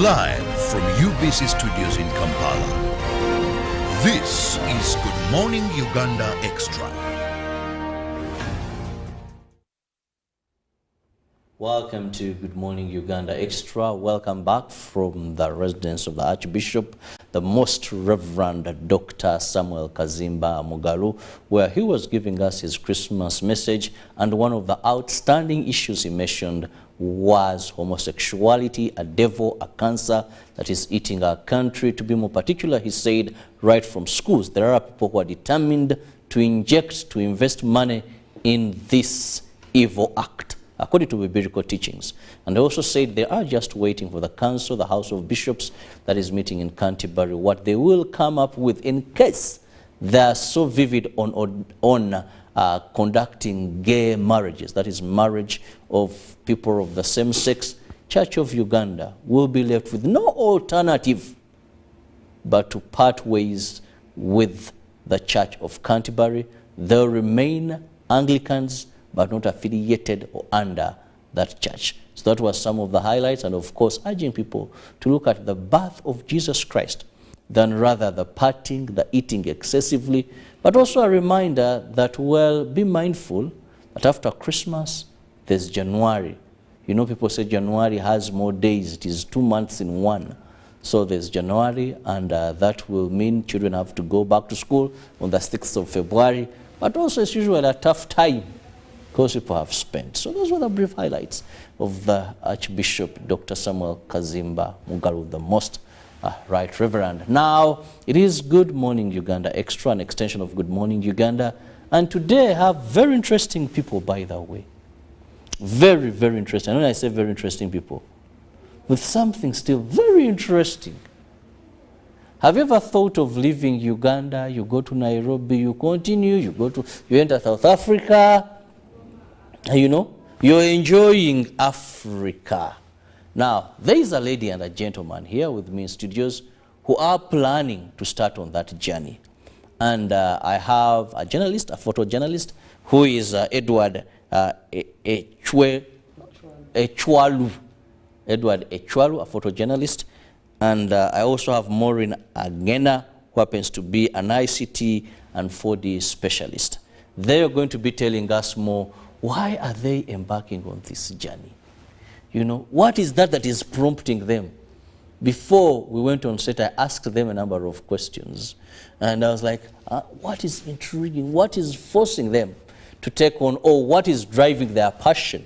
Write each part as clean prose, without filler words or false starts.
Live from UBC Studios in Kampala, this is Good Morning Uganda Extra. Welcome to Good Morning Uganda Extra. Welcome back from the residence of the Archbishop, the Most Reverend Dr. Samuel Kazimba Mugalu, where he was giving us his Christmas message, and one of the outstanding issues he mentioned was homosexuality, a devil, a cancer that is eating our country. To be more particular, he said, right from schools, there are people who are determined to invest money in this evil act, according to biblical teachings. And they also said they are just waiting for the council, the House of Bishops, that is meeting in Canterbury, what they will come up with in case they are so vivid on conducting gay marriages, that is marriage of people of the same sex. Church of Uganda will be left with no alternative but to part ways with the Church of Canterbury. They'll remain Anglicans, but not affiliated or under that church. So that was some of the highlights, and of course urging people to look at the birth of Jesus Christ than rather the partying, the eating excessively, but also a reminder that, well, be mindful that after Christmas there's January. You know, people say January has more days, it is 2 months in one. So there's January, and that will mean children have to go back to school on the 6th of February, but also it's usually a tough time because people have spent. So those were the brief highlights of the Archbishop Dr. Samuel Kazimba Mugalu, the Most Right Reverend. Now, it is Good Morning Uganda Extra, an extension of Good Morning Uganda. And today I have very interesting people, by the way. Very, very interesting. And when I say very interesting people, with something still very interesting. Have you ever thought of leaving Uganda? You go to Nairobi, you continue, you enter South Africa. You know, you're enjoying Africa. Now, there is a lady and a gentleman here with me in studios who are planning to start on that journey. And I have a journalist, a photojournalist, who is Edward Echwalu. Edward Echwalu, a photojournalist. And I also have Maureen Agena, who happens to be an ICT and 4D specialist. They are going to be telling us more. Why are they embarking on this journey? You know, what is that is prompting them? Before we went on set, I asked them a number of questions. And I was like, what is intriguing? What is forcing them to take on, or what is driving their passion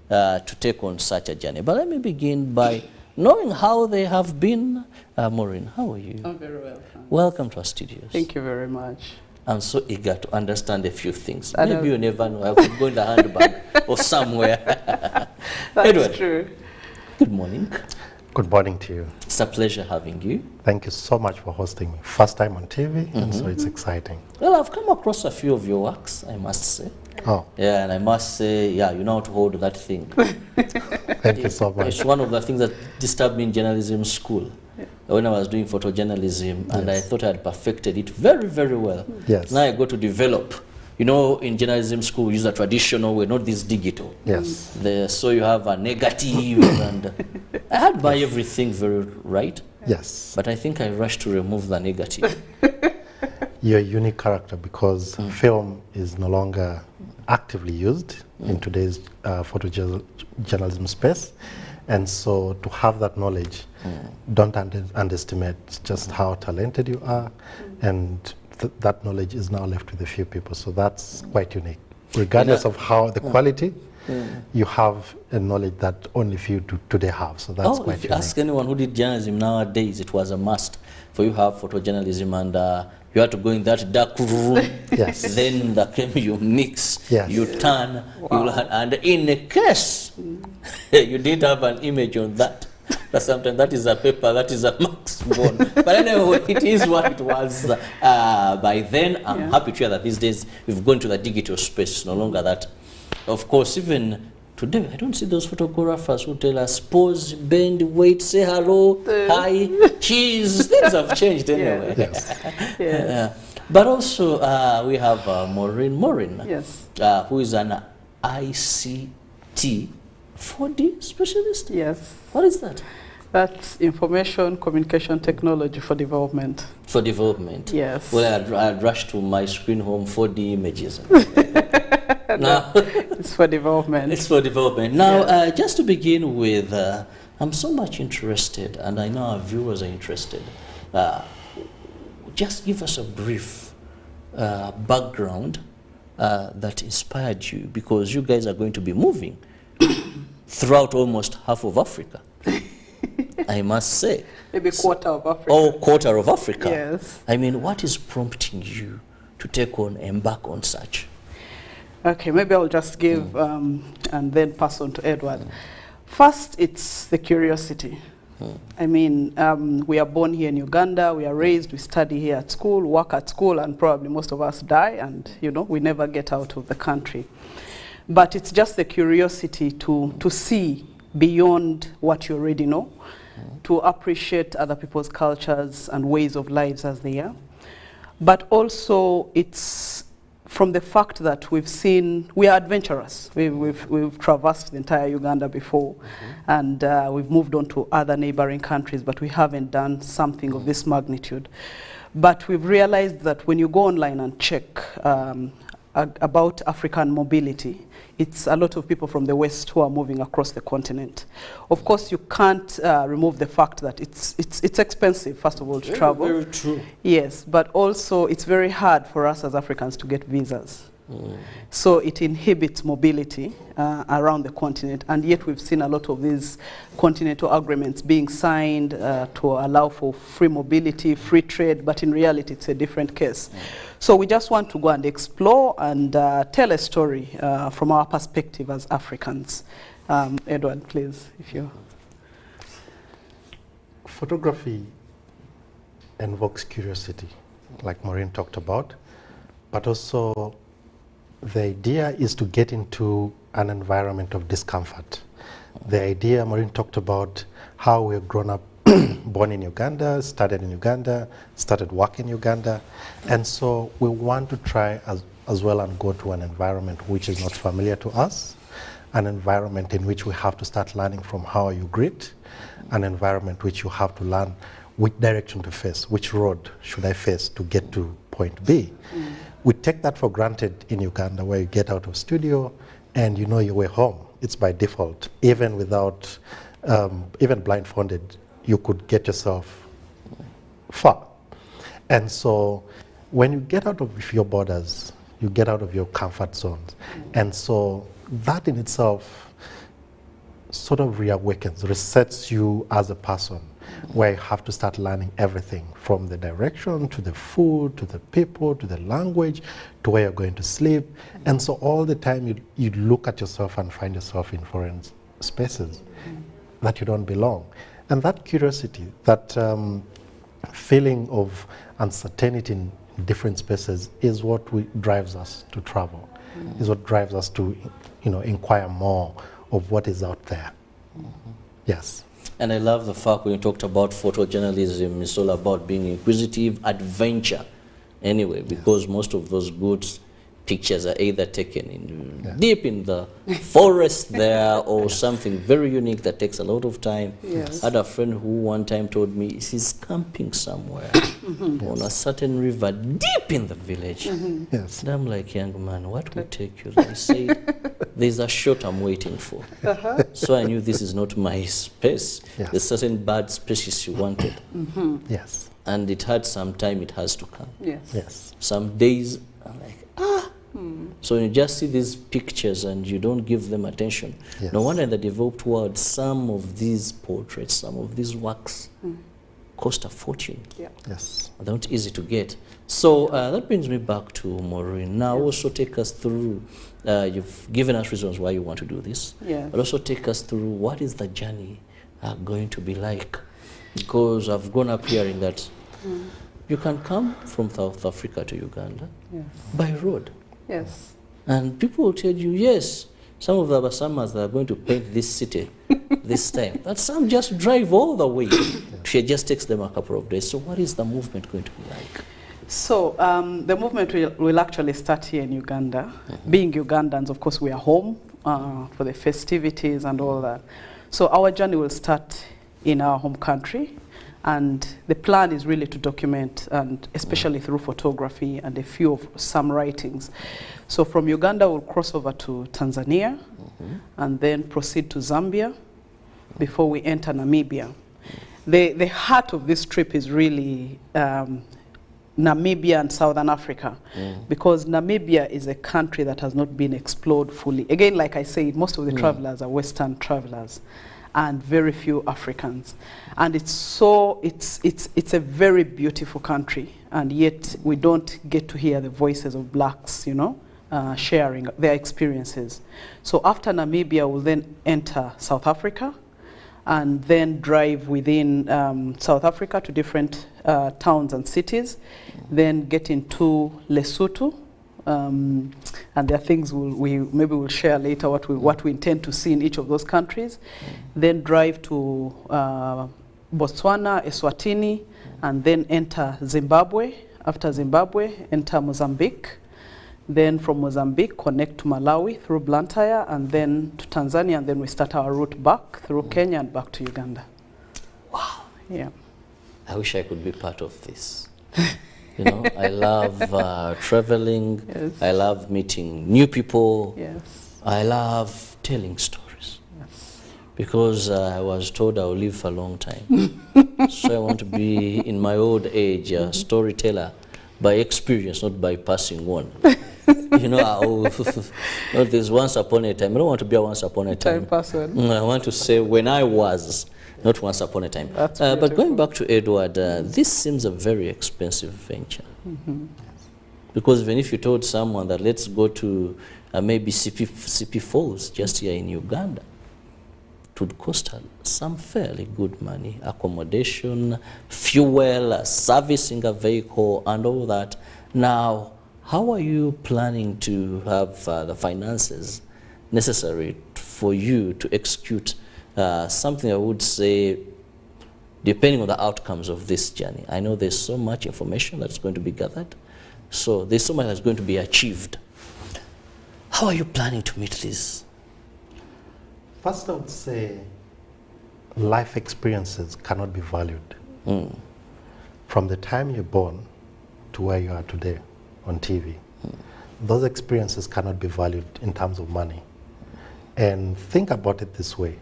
to take on such a journey? But let me begin by knowing how they have been. Maureen, how are you? I'm very well. Thanks. Welcome to our studios. Thank you very much. I'm so eager to understand a few things. Maybe you never know. I could go in the handbag or somewhere. That's Edward, true. good morning. Good morning to you. It's a pleasure having you. Thank you so much for hosting me. First time on TV, and so it's exciting. Well, I've come across a few of your works, I must say. Oh. Yeah, and I must say, yeah, you know how to hold that thing. Thank you so much. It's one of the things that disturbed me in journalism school. When I was doing photojournalism, and I thought I had perfected it very, very well. Yes. Now I go to develop. You know, in journalism school, we use the traditional way, not this digital. Yes. So you have a negative, and I had my everything very right. Yes. But I think I rushed to remove the negative. You're a unique character because film is no longer actively used in today's photojournalism space. And so to have that knowledge, don't underestimate just how talented you are. And that knowledge is now left with a few people. So that's quite unique. Regardless of how the quality, you have a knowledge that only few today have. So that's quite if you unique. ask anyone who did journalism nowadays, it was a must for you to have photojournalism, and you had to go in that dark room. Yes. Then the came, you mix, Yes. you turn, and in a case, you did have an image on that. But sometimes that is a paper, that is a Max Bond. But anyway, it is what it was by then. I'm happy to hear that these days we've gone to the digital space, no longer that. Of course, even today, I don't see those photographers who tell us, pose, bend, wait, say hello, hi, cheese. Things have changed anyway. Yes. But also, we have Maureen, Yes. who is an ICT 4D specialist? Yes. What is that? That's information communication technology for development. For development? Yes. Well, I'd rush to my screen home 4D images. Now, it's for development. It's for development. Now, Yes. just to begin with, I'm so much interested, and I know our viewers are interested. Just give us a brief background that inspired you, because you guys are going to be moving throughout almost half of Africa. I must say. Maybe quarter of Africa. Oh, quarter of Africa. Yes. I mean, what is prompting you to embark on such? Okay, maybe I'll just give and then pass on to Edward. First, it's the curiosity. I mean, we are born here in Uganda, we are raised, we study here at school, work at school, and probably most of us die, and you know, we never get out of the country. But it's just the curiosity to see beyond what you already know, to appreciate other people's cultures and ways of lives as they are. But also, it's from the fact that we are adventurous. We've traversed the entire Uganda before, and we've moved on to other neighboring countries, but we haven't done something of this magnitude. But we've realized that when you go online and check about African mobility, it's a lot of people from the West who are moving across the continent. Of course, you can't remove the fact that it's expensive, first of all, to travel. Very true. Yes, but also it's very hard for us as Africans to get visas. So it inhibits mobility around the continent, and yet we've seen a lot of these continental agreements being signed to allow for free mobility, free trade, but in reality it's a different case. So we just want to go and explore and tell a story from our perspective as Africans. Edward, please, if you... Photography invokes curiosity, like Maureen talked about, but also the idea is to get into an environment of discomfort. The idea, Maureen talked about how we've grown up, born in Uganda, started in Uganda, started working in Uganda, and so we want to try as well and go to an environment which is not familiar to us, an environment in which we have to start learning from how you greet, an environment which you have to learn which direction to face, which road should I face to get to point B. We take that for granted in Uganda, where you get out of studio and you know your way home. It's by default. Even without, even blindfolded, you could get yourself far. And so when you get out of your borders, you get out of your comfort zones. And so that in itself sort of reawakens, resets you as a person, where you have to start learning everything from the direction to the food, to the people, to the language, to where you're going to sleep. And so all the time you look at yourself and find yourself in foreign spaces that you don't belong. And that curiosity, that feeling of uncertainty in different spaces is what drives us to travel, is what drives us to inquire more of what is out there. Yes. And I love the fact when you talked about photojournalism, it's all about being inquisitive, adventure, anyway, because most of those good pictures are either taken in deep in the forest there or something very unique that takes a lot of time. Yes. I had a friend who one time told me he's camping somewhere on a certain river deep in the village. Yes. And I'm like, young man, what will take you? They say, there's a shot I'm waiting for. So I knew this is not my space. Yes. There's certain bird species you wanted. Yes. And it had some time it has to come. Yes. Yes. Some days I'm like, So you just see these pictures and you don't give them attention. Yes. No wonder in the developed world, some of these portraits, some of these works cost a fortune. Yeah. Yes. They're not easy to get. So that brings me back to Maureen. Now also take us through, you've given us reasons why you want to do this, but also take us through what is the journey going to be like? Because I've grown up hearing that you can come from South Africa to Uganda by road. Yes. And people will tell you, yes, some of the Abasamas that are going to paint this city this time, but some just drive all the way. It just takes them a couple of days. So what is the movement going to be like? So the movement will actually start here in Uganda. Being Ugandans, of course, we are home for the festivities and all that. So our journey will start in our home country. And the plan is really to document, and especially through photography and a few of some writings. So from Uganda, we'll cross over to Tanzania, and then proceed to Zambia before we enter Namibia. The heart of this trip is really Namibia and Southern Africa, because Namibia is a country that has not been explored fully. Again, like I said, most of the travelers are Western travelers, and very few Africans. And it's a very beautiful country, and yet we don't get to hear the voices of blacks, you know, sharing their experiences. So after Namibia, we'll then enter South Africa, and then drive within South Africa to different towns and cities, then get into Lesotho, and there are things maybe we'll share later what we intend to see in each of those countries. Then drive to Botswana, Eswatini, and then enter Zimbabwe. After Zimbabwe, enter Mozambique. Then from Mozambique, connect to Malawi through Blantyre, and then to Tanzania, and then we start our route back through Kenya and back to Uganda. Wow. Yeah. I wish I could be part of this. You know, I love traveling. Yes. I love meeting new people. Yes. I love telling stories. Yes. Because I was told I'll live for a long time. So I want to be, in my old age, a storyteller by experience, not by passing on. You know, there's once upon a time. I don't want to be a once upon a time person. I want to say when I was, not once upon a time. But going back to Edward, this seems a very expensive venture. Because even if you told someone that let's go to maybe CP Falls just here in Uganda, it would cost some fairly good money. Accommodation, fuel, servicing a vehicle, and all that. Now, how are you planning to have the finances necessary for you to execute something I would say, depending on the outcomes of this journey? I know there's so much information that's going to be gathered, so there's so much that's going to be achieved. How are you planning to meet this? First, I would say life experiences cannot be valued. From the time you're born to where you are today on TV, those experiences cannot be valued in terms of money. And think about it this way.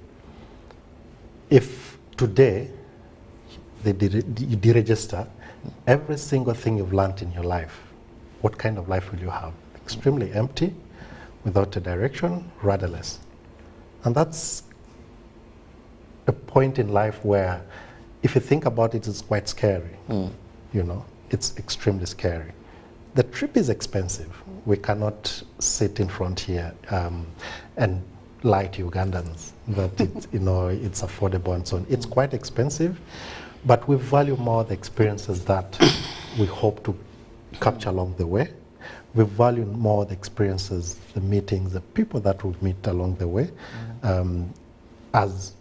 If today you deregister every single thing you've learned in your life, what kind of life will you have? Extremely empty, without a direction, rudderless. And that's a point in life where, if you think about it, it's quite scary. You know, it's extremely scary. The trip is expensive. We cannot sit in front here and lie to Ugandans that it's affordable and so on. It's quite expensive, but we value more the experiences that we hope to capture along the way. We value more the experiences, the meetings, the people that we meet along the way, as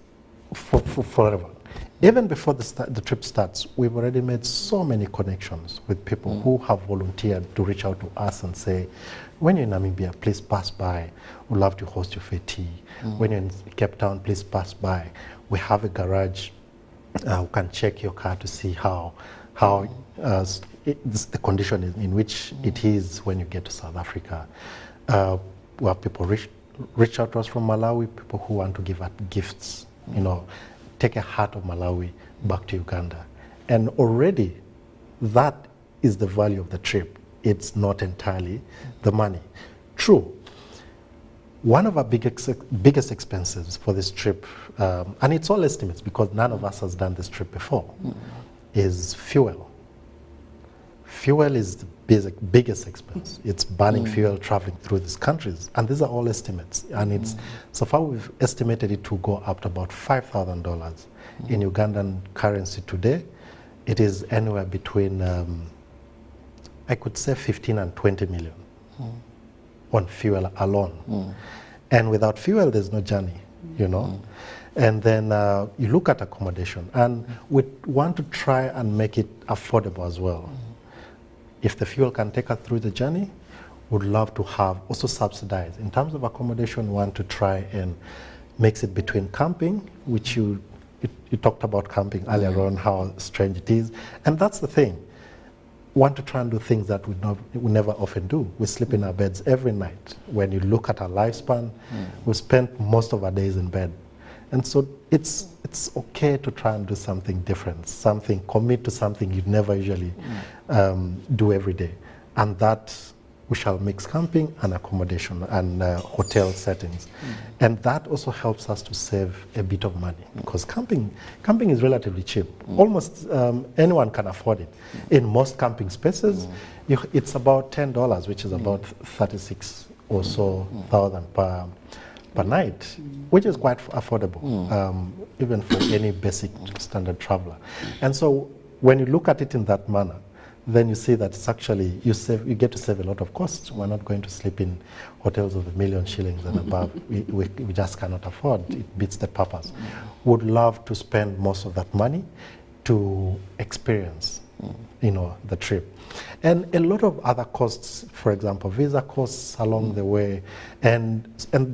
forever. Even before the trip starts, we've already made so many connections with people who have volunteered to reach out to us and say, when you're in Namibia, please pass by. We'd love to host you for tea. When you're in Cape Town, please pass by. We have a garage. We can check your car to see how the condition in which it is when you get to South Africa. We have people reach out to us from Malawi, people who want to give out gifts, take a heart of Malawi back to Uganda. And already that is the value of the trip. It's not entirely the money. True, one of our biggest expenses for this trip, and it's all estimates because none of us has done this trip before, is fuel. Fuel is the biggest expense. It's burning fuel traveling through these countries. And these are all estimates. And it's so far we've estimated it to go up to about $5,000. In Ugandan currency today, it is anywhere between, I could say 15 and 20 million on fuel alone. And without fuel, there's no journey, And then you look at accommodation. And we want to try and make it affordable as well. If the fuel can take us through the journey, would love to have also subsidized. In terms of accommodation, we want to try and mix it between camping, which you you talked about camping earlier on, how strange it is. And that's the thing. Want to try and do things that we never often do. We sleep in our beds every night. When you look at our lifespan, we spend most of our days in bed. And so it's okay to try and do something different, commit to something you'd never usually do every day. And that we shall mix camping and accommodation and hotel settings. And that also helps us to save a bit of money, because camping is relatively cheap. Almost anyone can afford it. In most camping spaces, it's about $10, which is about 36 or so thousand per night, which is quite affordable, even for any basic standard traveler. And so when you look at it in that manner, then you see that it's actually, you get to save a lot of costs. We're not going to sleep in hotels of $1 million shillings and above. We just cannot afford. It beats the purpose. Would love to spend most of that money to experience, the trip. And a lot of other costs, for example, visa costs along the way. And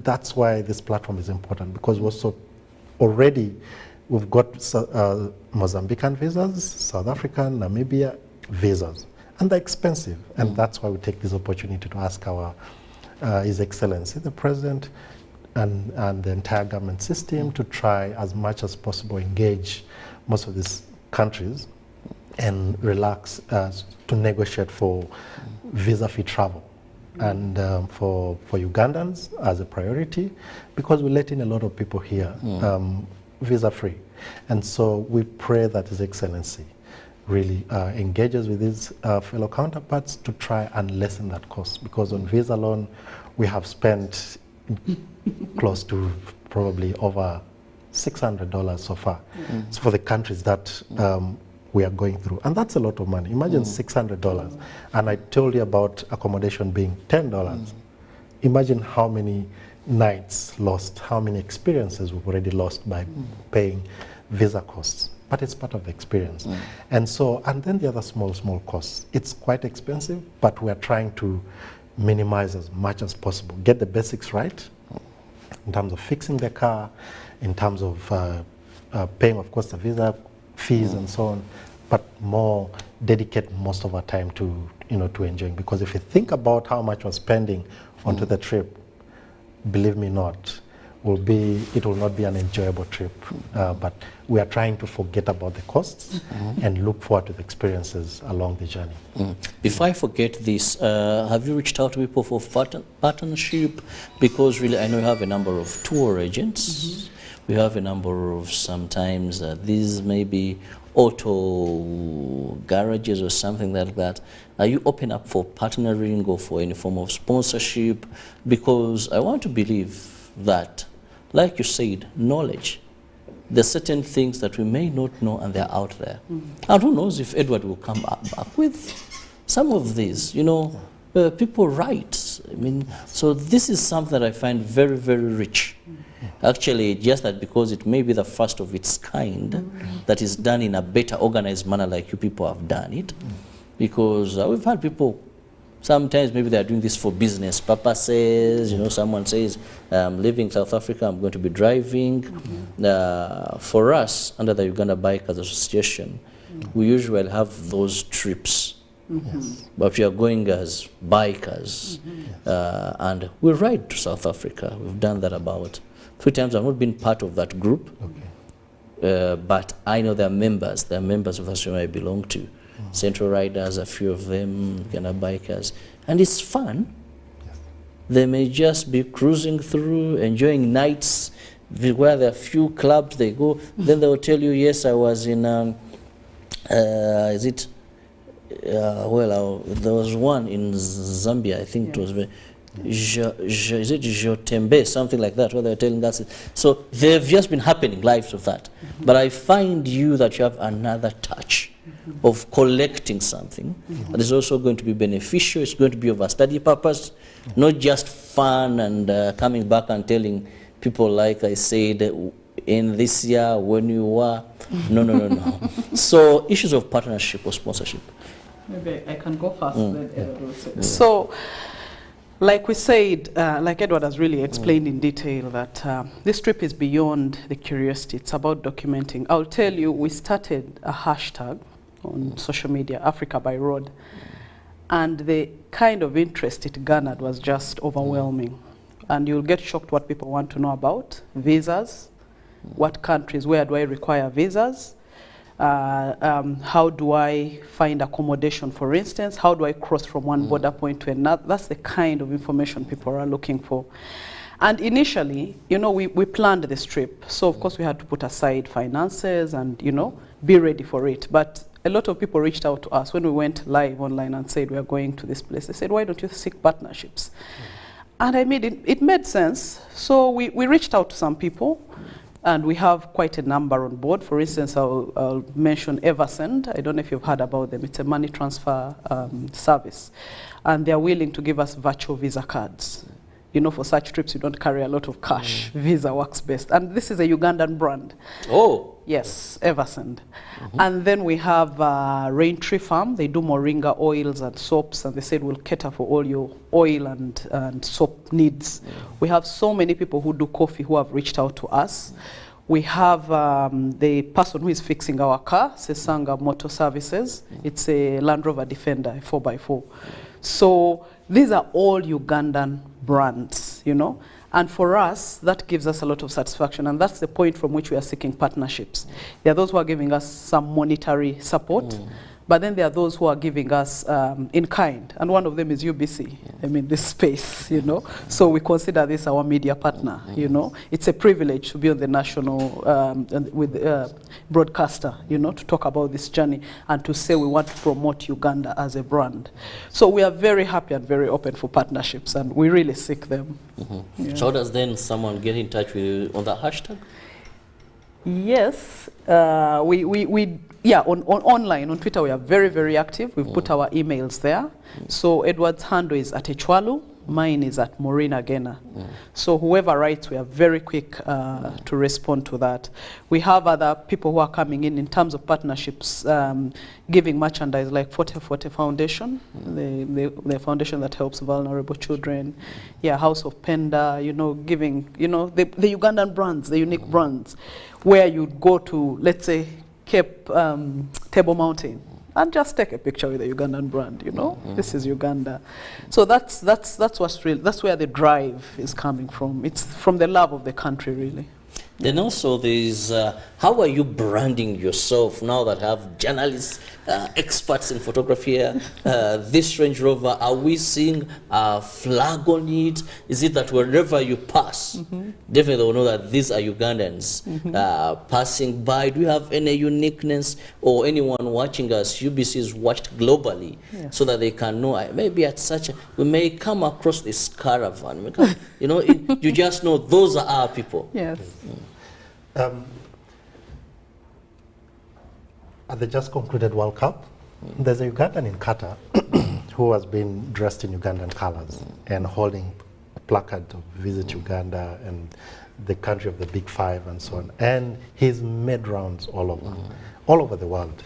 that's why this platform is important, because we've got Mozambican visas, South African, Namibia, visas, and they're expensive, and that's why we take this opportunity to ask His Excellency the President and the entire government system to try as much as possible engage most of these countries and relax to negotiate for visa-free travel, and for Ugandans as a priority, because we let in a lot of people here visa-free, and so we pray that His Excellency really engages with his fellow counterparts to try and lessen that cost, because on visa alone we have spent close to probably over $600 so far for the countries that we are going through, and that's a lot of money. Imagine $600, and I told you about accommodation being $10. Imagine how many nights lost, how many experiences we've already lost by paying visa costs. But it's part of the experience. And then the other small costs. It's quite expensive, but we're trying to minimize as much as possible. Get the basics right in terms of fixing the car, in terms of paying, of course, the visa fees and so on, but more dedicate most of our time to enjoying. Because if you think about how much we're spending onto the trip, believe me not, it will not be an enjoyable trip, but we are trying to forget about the costs and look forward to the experiences along the journey. Before I forget this, have you reached out to people for partnership? Because really, I know you have a number of tour agents. We have a number of sometimes these maybe auto garages or something like that. Are you open up for partnering or for any form of sponsorship? Because I want to believe that, like you said, knowledge. There's certain things that we may not know, and they're out there. And who knows if Edward will come up with some of these. People write. So this is something that I find very, very rich. Actually, just that because it may be the first of its kind that is done in a better organized manner, like you people have done it. Because we've had people. Sometimes maybe they're doing this for business purposes. Someone says, I'm leaving South Africa, I'm going to be driving. For us, under the Uganda Bikers Association, we usually have those trips. But we are going as bikers. And we ride to South Africa. We've done that about 3 times. I've not been part of that group. But I know they're members. They're members of the association I belong to. Central Riders, a few of them, Uganda Bikers, and it's fun. They may just be cruising through, enjoying nights where there are few clubs they go. Then they will tell you, yes, I was in, there was one in Zambia, I think it was, is it Jotembe, something like that, where they're telling that's it. So they've just been happening, lives of that. But I find that you have another touch of collecting something that is also going to be beneficial. It's going to be of a study purpose, not just fun and coming back and telling people, like I said, in this year when you were. No. So issues of partnership or sponsorship. Maybe I can go first. So Like we said, like Edward has really explained in detail, that this trip is beyond the curiosity. It's about documenting. I'll tell you, we started a hashtag on social media, Africa by Road, and the kind of interest it garnered was just overwhelming. And you'll get shocked what people want to know about. Visas, what countries, where do I require visas? How do I find accommodation, for instance? How do I cross from one border point to another? That's the kind of information people are looking for. And initially, you know, we planned this trip. So of course we had to put aside finances and, you know, be ready for it. But a lot of people reached out to us when we went live online and said, we are going to this place. They said, why don't you seek partnerships? And I made it made sense. So we reached out to some people. And we have quite a number on board. For instance, I'll mention Eversend. I don't know if you've heard about them. It's a money transfer service. And they're willing to give us virtual Visa cards. You know, for such trips, you don't carry a lot of cash. Visa works best. And this is a Ugandan brand. Oh. Yes, Eversend. And then we have Raintree Farm. They do moringa oils and soaps, and they said we'll cater for all your oil and soap needs. We have so many people who do coffee who have reached out to us. We have the person who is fixing our car, Sesanga Motor Services. It's a Land Rover Defender, a 4x4. So these are all Ugandan brands, you know. And for us, that gives us a lot of satisfaction. And that's the point from which we are seeking partnerships. There are those who are giving us some monetary support, but then there are those who are giving us in kind. And one of them is UBC, I mean, this space, you know. So we consider this our media partner, you know. It's a privilege to be on the national, with broadcaster, you know, to talk about this journey and to say we want to promote Uganda as a brand. So we are very happy and very open for partnerships, and we really seek them. Yeah. So how does then someone get in touch with you on the hashtag? Yes, yeah, on online, on Twitter, we are very, very active. We've put our emails there. So Edward's handle is at Echwalu, mine is at Maureen Agena. So whoever writes, we are very quick to respond to that. We have other people who are coming in terms of partnerships, giving merchandise, like 4040 Foundation, the foundation that helps vulnerable children. Yeah, House of Penda, you know, giving, you know, the Ugandan brands, the unique brands, where you'd go to, let's say, Cape Table Mountain and just take a picture with the Ugandan brand, you know. This is Uganda. So that's what's real. That's where the drive is coming from. It's from the love of the country, really. Then also there's, how are you branding yourself now that have journalists, experts in photography here? This Range Rover, are we seeing a flag on it? Is it that wherever you pass, definitely they will know that these are Ugandans passing by? Do you have any uniqueness, or anyone watching us, UBC is watched globally, so that they can know, maybe at such a, we may come across this caravan, you know, you just know those are our people. Yes. At the just concluded World Cup, there's a Ugandan in Qatar who has been dressed in Ugandan colors and holding a placard of Visit Uganda and the country of the Big Five and so on. And he's made rounds all over the world.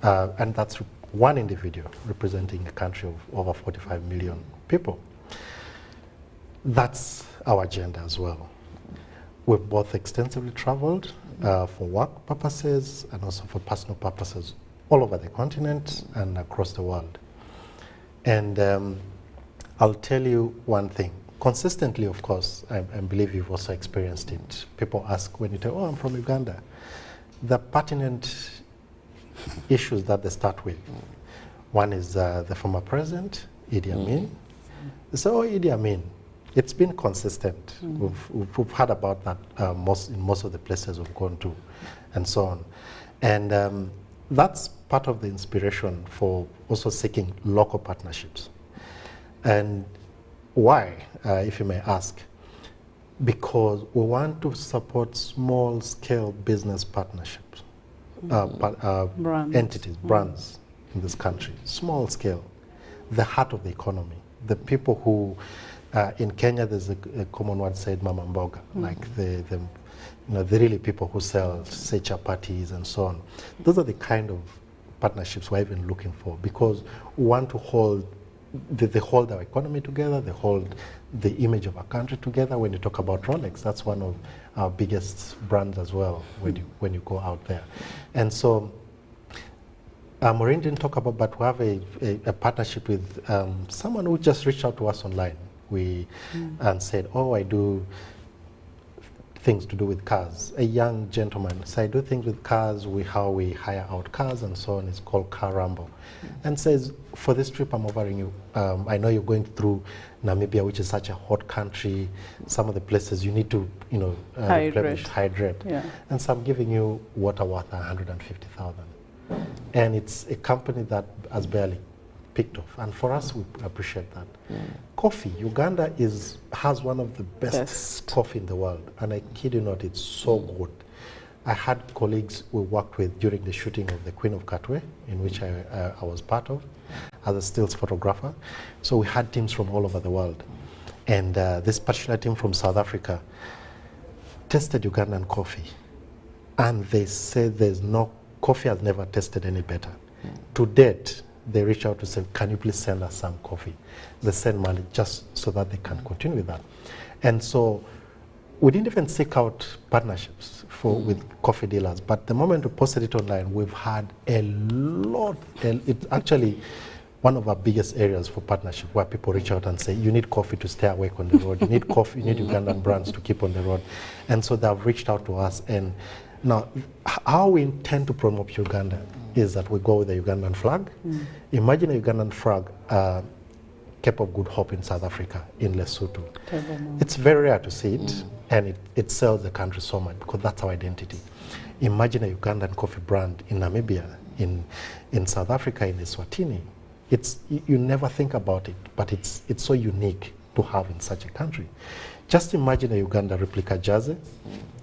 And that's one individual representing a country of over 45 million people. That's our agenda as well. We've both extensively traveled for work purposes and also for personal purposes all over the continent and across the world. And I'll tell you one thing. Consistently, of course, I believe you've also experienced it. People ask when you tell, oh, I'm from Uganda. The pertinent issues that they start with. One is the former president, Idi Amin. So, Idi Amin. It's been consistent. We've heard about that in most of the places we've gone to, and so on. And that's part of the inspiration for also seeking local partnerships. And why, if you may ask? Because we want to support small-scale business partnerships, entities, brands in this country, small scale, the heart of the economy, the people who, in Kenya, there's a common word said mama mboga, like the really people who sell, say, chapatis and so on. Those are the kind of partnerships we're even looking for, because we want to hold they hold our economy together, they hold the image of our country together. When you talk about Rolex, that's one of our biggest brands as well when you go out there. And so, Maureen didn't talk about, but we have a partnership with someone who just reached out to us online. And said, oh, I do things to do with cars. A young gentleman said, I do things with cars, how we hire out cars and so on. It's called Car Rambo. And says, for this trip I'm offering you, I know you're going through Namibia, which is such a hot country. Some of the places you need to, hydrate. Yeah. And so I'm giving you water worth 150,000. And it's a company that has barely picked off. And for us, we appreciate that. Coffee, Uganda has one of the best coffee in the world. And I kid you not, it's so good. I had colleagues we worked with during the shooting of The Queen of Katwe, in which I was part of, as a stills photographer. So we had teams from all over the world. And this particular team from South Africa tested Ugandan coffee. And they said coffee has never tasted any better. To date, they reach out to say, can you please send us some coffee? They send money just so that they can continue with that. And so we didn't even seek out partnerships with coffee dealers, but the moment we posted it online, we've had a lot. It's actually one of our biggest areas for partnership, where people reach out and say, you need coffee to stay awake on the road. You need coffee, you need Ugandan brands to keep on the road. And so they've reached out to us. And now, how we intend to promote Uganda is that we go with the Ugandan flag. Imagine a Ugandan flag, Cape of Good Hope in South Africa, in Lesotho. It's very rare to see it, and it sells the country so much because that's our identity. Imagine a Ugandan coffee brand in Namibia, in South Africa, in Eswatini. You never think about it, but it's so unique to have in such a country. Just imagine a Uganda replica jersey,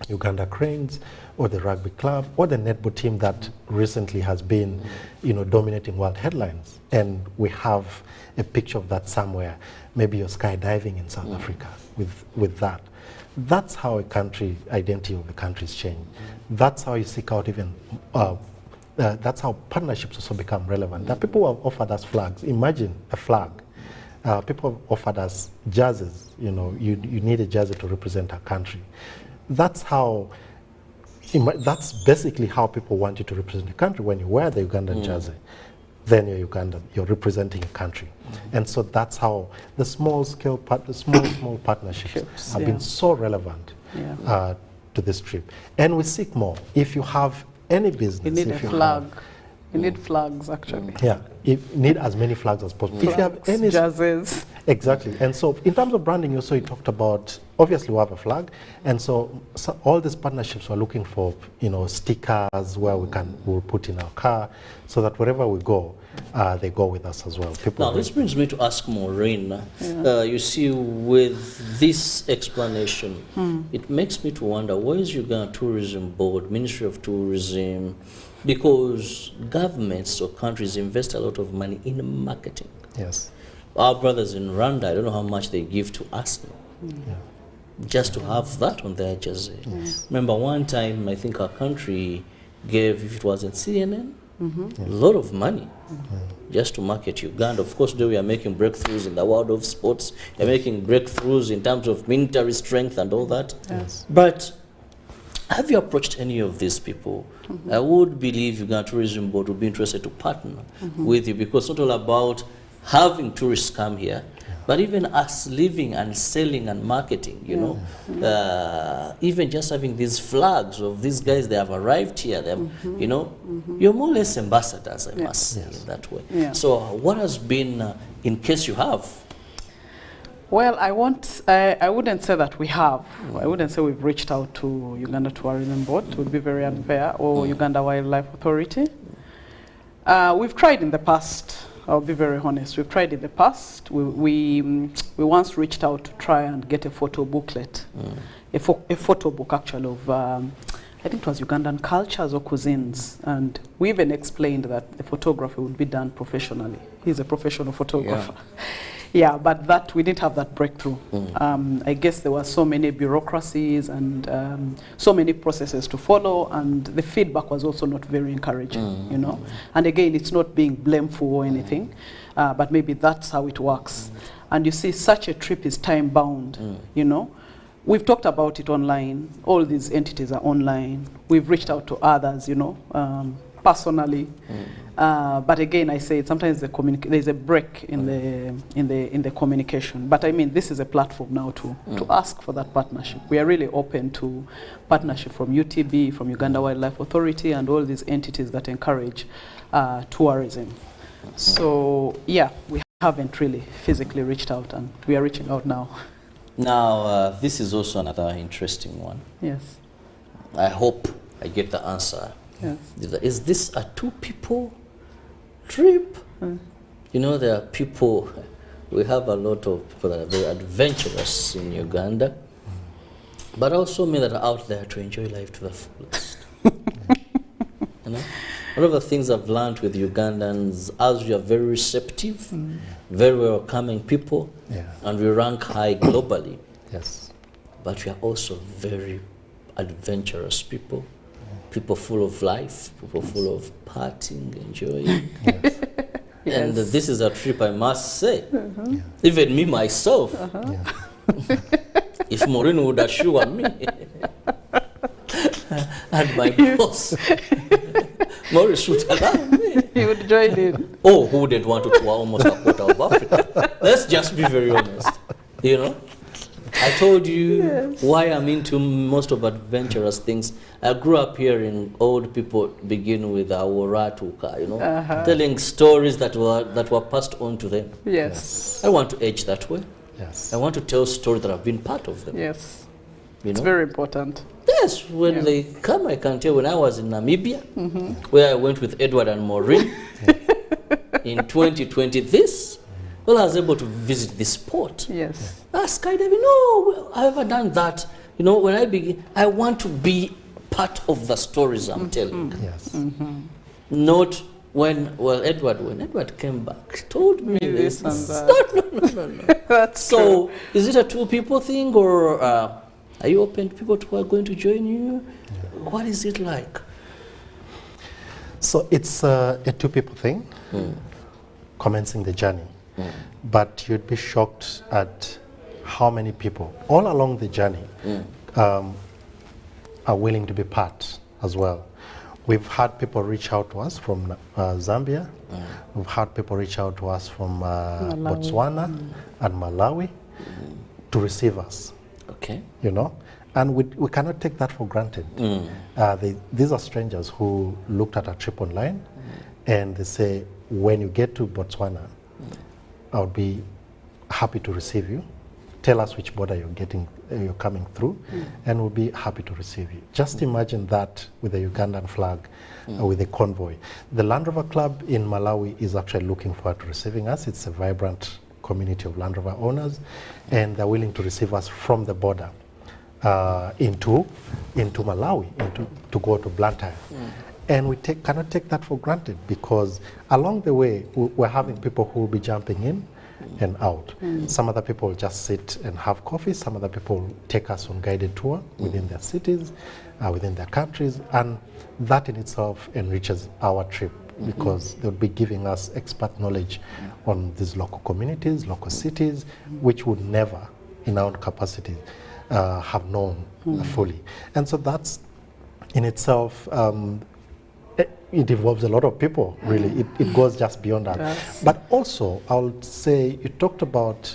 Uganda Cranes, or the rugby club, or the netball team that recently has been, dominating world headlines. And we have a picture of that somewhere. Maybe you're skydiving in South Africa with that. That's how identity of the countries change. That's how you seek out even, that's how partnerships also become relevant. There are people who have offered us flags. Imagine a flag. People have offered us jerseys. You need a jersey to represent our country. That's basically how people want you to represent the country. When you wear the Ugandan jersey, then you're Ugandan. You're representing a country. And so that's how the small partnerships have been so relevant to this trip. And we seek more. If you have any business, you need a flag. You need flags, actually. Yeah, you need as many flags as possible. Flags, if you have any jerseys. Exactly. And so in terms of branding, also you talked about, obviously we have a flag, and so all these partnerships we're looking for, stickers where we'll put in our car, so that wherever we go, they go with us as well. Now this brings me to ask Maureen. You see, with this explanation, it makes me to wonder, where is Uganda Tourism Board, Ministry of Tourism? Because governments or countries invest a lot of money in marketing. Yes. Our brothers in Rwanda, I don't know how much they give to us just to have that on their jersey. Yes. Remember one time, I think our country gave, if it wasn't CNN, a lot of money just to market Uganda. Of course, today we are making breakthroughs in the world of sports. We're making breakthroughs in terms of military strength and all that. Yes. But have you approached any of these people? I would believe Uganda Tourism Board would be interested to partner with you, because it's not all about having tourists come here, but even us living and selling and marketing, even just having these flags of these guys, they have arrived here, they have, you're more or less ambassadors, I must say, in that way. Yeah. So what has been, in case you have? Well, I wouldn't say that we have. I wouldn't say we've reached out to Uganda Tourism Board. It would be very unfair, or Uganda Wildlife Authority. We've tried in the past. I'll be very honest. We've tried in the past. We once reached out to try and get a photo booklet, a photo book actually of, I think it was Ugandan cultures or cuisines, and we even explained that the photography would be done professionally. He's a professional photographer. Yeah, but that we didn't have that breakthrough. I guess there were so many bureaucracies and so many processes to follow, and the feedback was also not very encouraging, you know. And again, it's not being blameful or anything, but maybe that's how it works. And you see, such a trip is time-bound, you know. We've talked about it online. All these entities are online. We've reached out to others, you know, personally. But again, I say sometimes there's a break in the communication. But I mean, this is a platform now to ask for that partnership. We are really open to partnership from UTB, from Uganda Wildlife Authority, and all these entities that encourage tourism. So yeah, we haven't really physically reached out, and we are reaching out now. Now, this is also another interesting one. Yes. I hope I get the answer. Yes. Is this a two-people trip? You know, there are people, we have a lot of people that are very adventurous in Uganda, but also many that are out there to enjoy life to the fullest. You know? One of the things I've learned with Ugandans, as we are very receptive, very welcoming people, and we rank high globally, but we are also very adventurous people, people full of life, people full of partying, enjoying. And this is a trip, I must say. Even me, myself, if Maureen would assure me, and my boss, Maurice would allow me. He would join in. Oh, who wouldn't want to tour almost a quarter of Africa? Let's just be very honest. You know? I told you why I'm into most of adventurous things. I grew up hearing old people begin with Aworatuka, you know, telling stories that were passed on to them. Yes. I want to age that way. Yes. I want to tell stories that have been part of them. Yes. You It's know? very important. Yes, when they come, I can tell when I was in Namibia, where I went with Edward and Maureen in 2020, well, I was able to visit this spot. Yes. Skydiving, no, well, I haven't done that. You know, when I begin, I want to be part of the stories I'm telling. Yes. Not when, well, when Edward came back, told me this. and that. No. That's So, is it a two-people thing, or are you open to people who are going to join you? What is it like? So it's a two-people thing, commencing the journey. But you'd be shocked at how many people all along the journey are willing to be part as well. We've had people reach out to us from Zambia. We've had people reach out to us from Botswana and Malawi to receive us. Okay. You know, and we cannot take that for granted. These are strangers who looked at a trip online and they say, when you get to Botswana, I would be happy to receive you. Tell us which border you're coming through, and we'll be happy to receive you. Just imagine that with a Ugandan flag, with a convoy. The Land Rover Club in Malawi is actually looking forward to receiving us. It's a vibrant community of Land Rover owners, and they're willing to receive us from the border into Malawi, to go to Blantyre. And we cannot take that for granted, because along the way, we're having people who will be jumping in and out. Some other people will just sit and have coffee. Some other people will take us on guided tour within their cities, within their countries. And that in itself enriches our trip, because they'll be giving us expert knowledge on these local communities, local cities, which would never, in our own capacity, have known fully. And so that's in itself, it involves a lot of people, really. It goes just beyond that. Yes. But also, I would say, you talked about,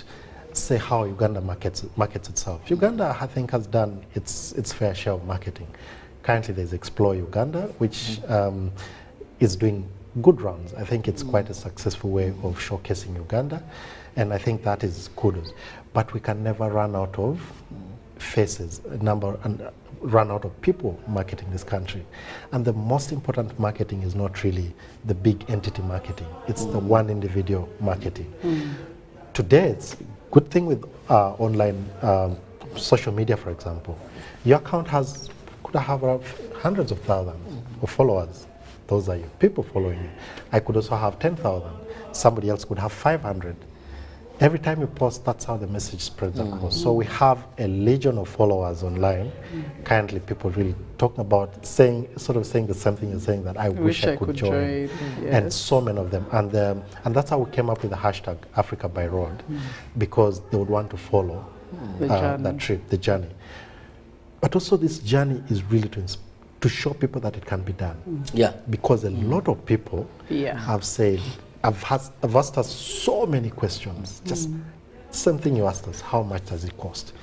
say, how Uganda markets itself. Uganda, I think, has done its fair share of marketing. Currently, there's Explore Uganda, which is doing good rounds. I think it's quite a successful way of showcasing Uganda, and I think that is kudos. But we can never run out of faces, run out of people marketing this country. And the most important marketing is not really the big entity marketing, it's the one individual marketing. Today, it's a good thing with online social media, for example. Your account could have hundreds of thousands of followers. Those are your people following you. I could also have 10,000. Somebody else could have 500. Every time you post, that's how the message spreads across. So we have a legion of followers online. Currently, people really talking about sort of saying the same thing you're saying, that I wish I could join. Yes. And so many of them. And that's how we came up with the hashtag Africa by Road, because they would want to follow that trip, the journey. But also this journey is really to show people that it can be done. Yeah. Because a lot of people have said, I've asked us so many questions. Just same thing you asked us, how much does it cost?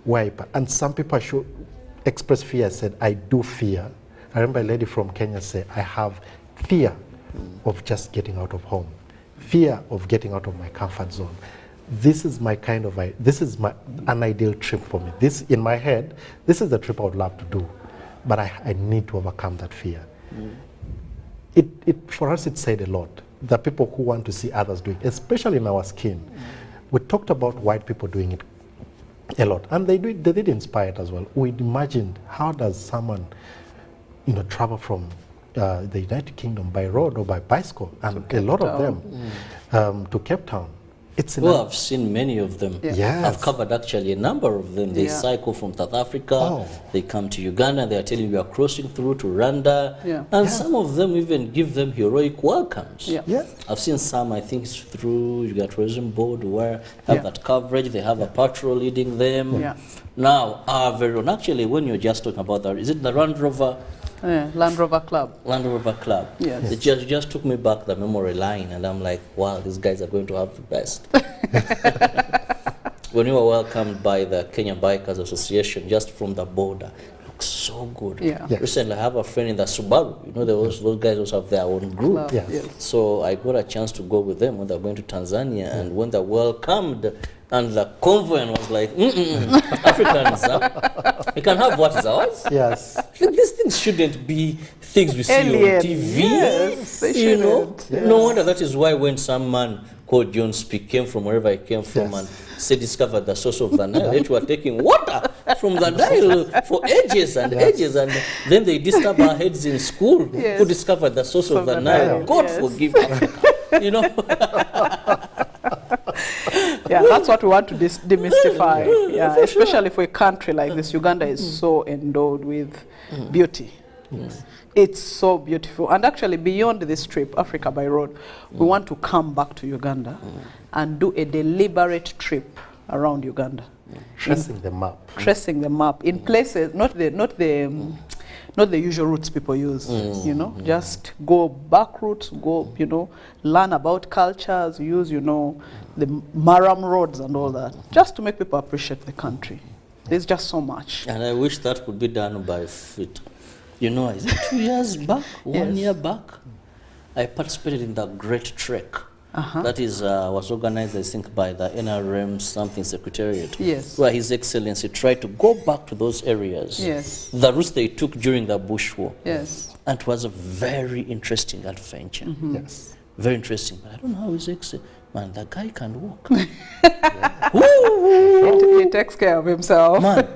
Why? And some people should express fear. Said, I do fear. I remember a lady from Kenya said, I have fear of just getting out of home, fear of getting out of my comfort zone. This is my an ideal trip for me. This, in my head, this is the trip I would love to do, but I need to overcome that fear. For us, it said a lot. The people who want to see others doing it, especially in our skin. We talked about white people doing it a lot, and they did inspire it as well. We imagined, how does someone, travel from the United Kingdom by road or by bicycle, and a lot of them to Cape Town. Well, I've seen many of them. Yeah. Yes. I've covered actually a number of them. They cycle from South Africa, they come to Uganda, they are telling you are crossing through to Rwanda, and some of them even give them heroic welcomes. I've seen some, I think it's through tourism board, where have that coverage, they have a patrol leading them. Now, our very own, actually, when you're just talking about that, is it the Land Rover? Land Rover Club. Land Rover Club. Yes. It just took me back the memory line, and I'm like, wow, these guys are going to have the best. When we were welcomed by the Kenya Bikers Association, just from the border, it looks so good. Recently, I have a friend in the Subaru. Those guys also have their own group. So I got a chance to go with them when they're going to Tanzania, and when they're welcomed, and the convoy was like, Africans, you can have what is ours. Yes. These things shouldn't be things we see Alien. on TV. Yes, they shouldn't. No wonder that is why when some man called John Speak came from wherever he came from and said discovered the source of the Nile, they were taking water from the Nile for ages and ages, and then they disturb our heads in school. Who discovered the source of the Nile? God forgive Africa. That's what we want to demystify. Especially for a country like this. Uganda is so endowed with beauty. It's so beautiful. And actually, beyond this trip, Africa by Road, we want to come back to Uganda and do a deliberate trip around Uganda. Tracing the map. Tracing the map in places, not the usual routes people use, just go back routes, go, learn about cultures, use, the Maram roads and all that, just to make people appreciate the country. There's just so much. And I wish that could be done by foot. Is it 2 years back, 1 year back? I participated in the Great Trek. That was organized, I think, by the NRM something secretariat. Where His Excellency tried to go back to those areas. The routes they took during the Bush War. And it was a very interesting adventure. Very interesting. But I don't know how His Excellency, man, the guy can walk. He takes care of himself. Man.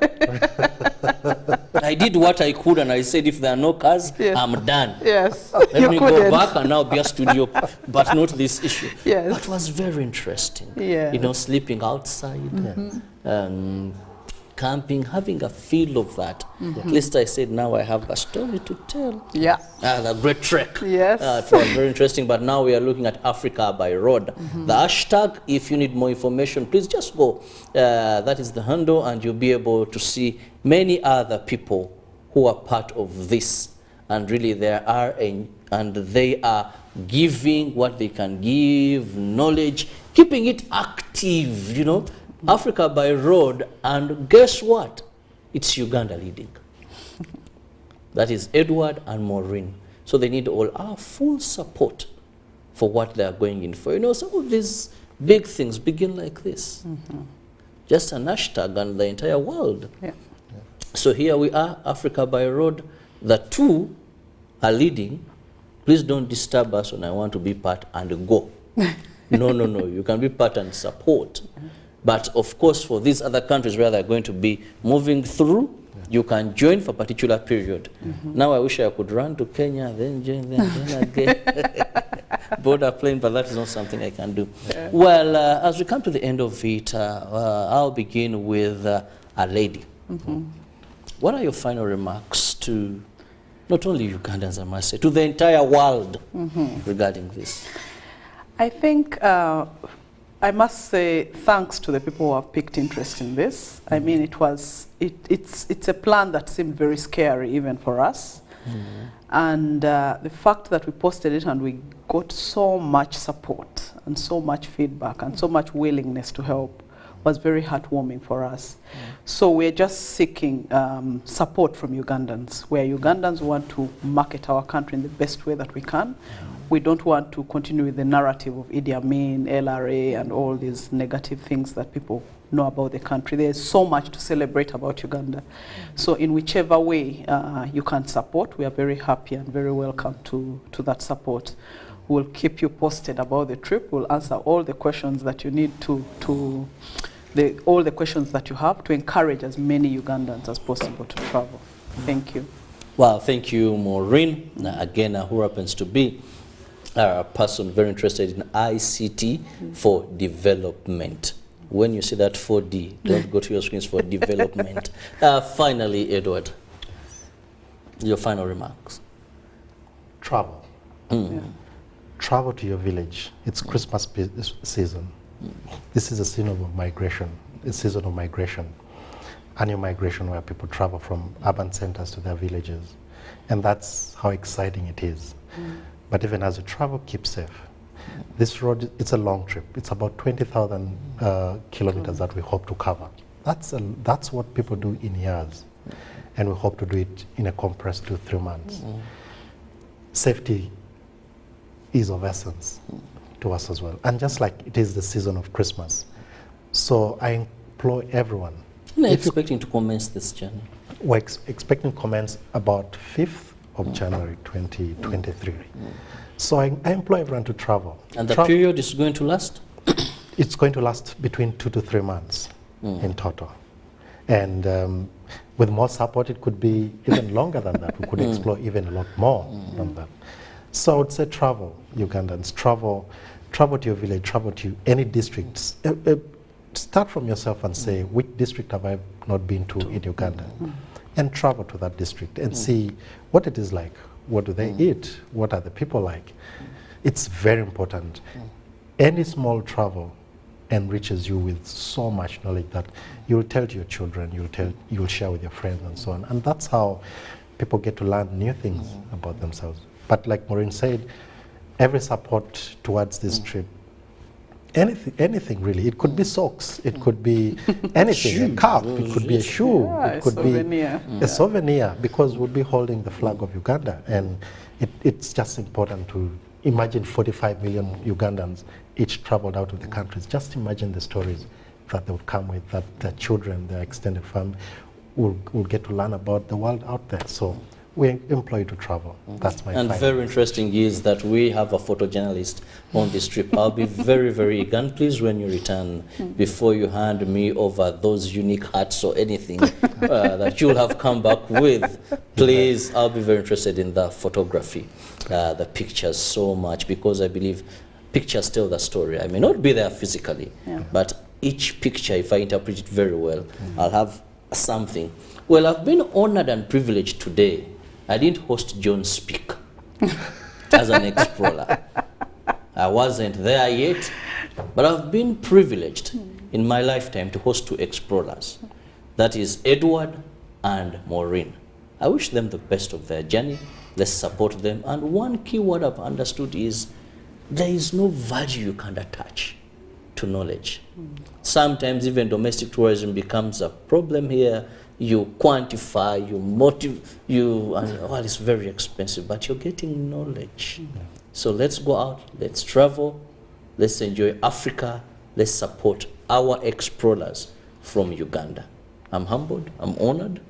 I did what I could, and I said, if there are no cars, I'm done. Let me go back and now be a studio, but not this issue. But it was very interesting. Sleeping outside, camping, having a feel of that. At least I said, now I have a story to tell. The Great Trek. It was very interesting, but now we are looking at Africa by Road. The hashtag, if you need more information, please just go. That is the handle, and you'll be able to see many other people who are part of this. And really they are giving what they can give, knowledge, keeping it active, Africa by Road, and guess what? It's Uganda leading. That is Edward and Maureen. So they need all our full support for what they are going in for. Some of these big things begin like this. Just an hashtag and the entire world. So here we are, Africa by Road. The two are leading. Please don't disturb us when I want to be part and go. No. You can be part and support. But of course, for these other countries where they're going to be moving through, you can join for a particular period. Now I wish I could run to Kenya, then join them, then again. border plane, but that is not something I can do. Yeah. Well, as we come to the end of it, I'll begin with a lady. What are your final remarks to not only Ugandans, I must say, to the entire world regarding this? I think I must say thanks to the people who have picked interest in this. I mean, it's a plan that seemed very scary even for us. And the fact that we posted it and we got so much support and so much feedback and so much willingness to help was very heartwarming for us. So we're just seeking support from Ugandans, where Ugandans want to market our country in the best way that we can. We don't want to continue with the narrative of Idi Amin, LRA, and all these negative things that people know about the country. There's so much to celebrate about Uganda. So in whichever way you can support, we are very happy and very welcome to that support. We'll keep you posted about the trip. We'll answer all the questions that you need all the questions that you have to encourage as many Ugandans as possible to travel. Thank you. Well, thank you, Maureen. Again, who happens to be a person very interested in ICT for development. When you see that 4D, don't go to your screens for development. Finally, Edward, your final remarks. Travel. Travel to your village. It's Christmas season. This is a season of migration. It's a season of migration. Annual migration where people travel from urban centers to their villages. And that's how exciting it is. But even as you travel, keep safe. This road, it's a long trip. It's about 20,000 kilometers that we hope to cover. That's what people do in years. And we hope to do it in a compressed 2-3 months. Safety is of essence to us as well. And just like it is the season of Christmas. So I implore everyone. When are you expecting to commence this journey? We're expecting commence about 5th of January 2023. So I implore everyone to travel. And the period is going to last? It's going to last between 2 to 3 months in total. And with more support, it could be even longer than that. We could explore even a lot more than that. So I would say travel, Ugandans, travel to your village, travel to any districts. Start from yourself and say, which district have I not been to in Uganda? And travel to that district and see what it is like. What do they eat? What are the people like? It's very important. Any small travel enriches you with so much knowledge that you'll tell to your children, you'll share with your friends and so on. And that's how people get to learn new things about themselves. But like Maureen said, every support towards this trip, anything really. It could be socks, it could be anything, a cup, it could be a shoe, it could be a souvenir, because we'll be holding the flag of Uganda. And it's just important to imagine 45 million Ugandans each traveled out of the countries. Just imagine the stories that they would come with, that their children, their extended family will get to learn about the world out there. So we employ you to travel. That's my And very interesting is that we have a photojournalist on this trip. I'll be very, very eager. And please, when you return, before you hand me over those unique hats or anything that you'll have come back with, please, I'll be very interested in the photography, the pictures so much, because I believe pictures tell the story. I may not be there physically, but each picture, if I interpret it very well, I'll have something. Well, I've been honored and privileged today. I didn't host John Speak as an explorer. I wasn't there yet, but I've been privileged in my lifetime to host 2 explorers. That is Edward and Maureen. I wish them the best of their journey. Let's support them. And one key word I've understood is there is no value you can attach to knowledge. Sometimes even domestic tourism becomes a problem here. You quantify, you motivate, well, it's very expensive, but you're getting knowledge. So let's go out, let's travel, let's enjoy Africa, let's support our explorers from Uganda. I'm humbled, I'm honored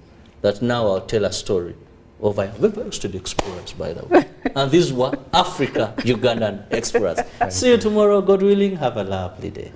that now I'll tell a story of our very studied explorers, by the way. And these were Africa-Ugandan explorers. See you tomorrow, God willing. Have a lovely day.